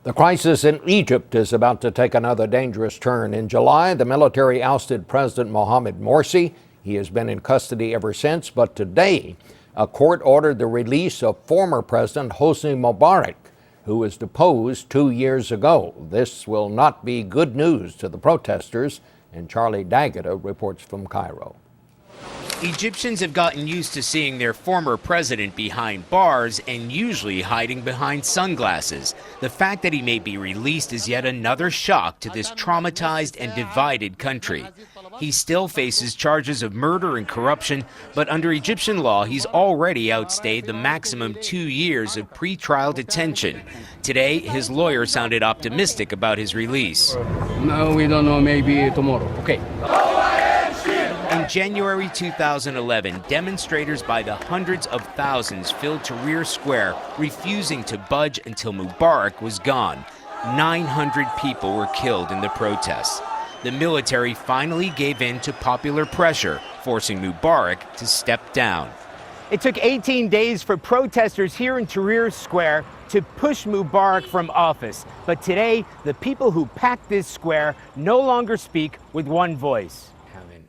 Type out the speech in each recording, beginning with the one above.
The crisis in Egypt is about to take another dangerous turn. In July, the military ousted President Mohamed Morsi. He has been in custody ever since, but today, a court ordered the release of former President Hosni Mubarak, who was deposed 2 years ago. This will not be good news to the protesters, and Charlie D'Agata reports from Cairo. Egyptians have gotten used to seeing their former president behind bars and usually hiding behind sunglasses. The fact that he may be released is yet another shock to this traumatized and divided country. He still faces charges of murder and corruption, but under Egyptian law, he's already outstayed the maximum 2 years of pretrial detention. Today, his lawyer sounded optimistic about his release. No, we don't know, maybe tomorrow. Okay. In January 2011, demonstrators by the hundreds of thousands filled Tahrir Square, refusing to budge until Mubarak was gone. 900 people were killed in the protests. The military finally gave in to popular pressure, forcing Mubarak to step down. It took 18 days for protesters here in Tahrir Square to push Mubarak from office. But today, the people who packed this square no longer speak with one voice.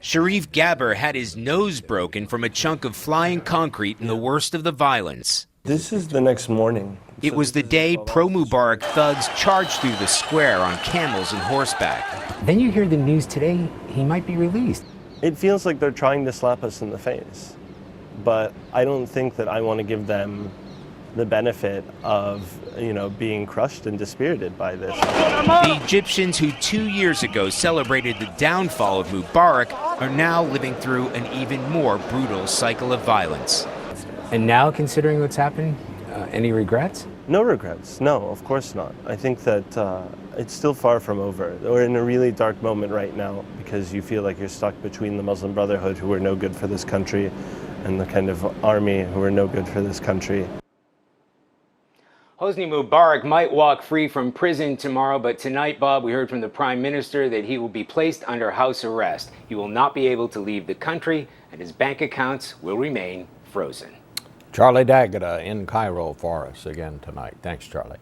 Sharif Gabber had his nose broken from a chunk of flying concrete in the worst of the violence. This is the next morning. It was the day pro-Mubarak thugs charged through the square on camels and horseback. Then you hear the news today, he might be released. It feels like they're trying to slap us in the face, but I don't think that I want to give them the benefit of, being crushed and dispirited by this. The Egyptians who 2 years ago celebrated the downfall of Mubarak are now living through an even more brutal cycle of violence. And now, considering what's happened, any regrets? No regrets. No, of course not. I think that it's still far from over. We're in a really dark moment right now because you feel like you're stuck between the Muslim Brotherhood, who are no good for this country, and the kind of army who are no good for this country. Hosni Mubarak might walk free from prison tomorrow, but tonight, Bob, we heard from the Prime Minister that he will be placed under house arrest. He will not be able to leave the country, and his bank accounts will remain frozen. Charlie D'Agata in Cairo for us again tonight. Thanks, Charlie.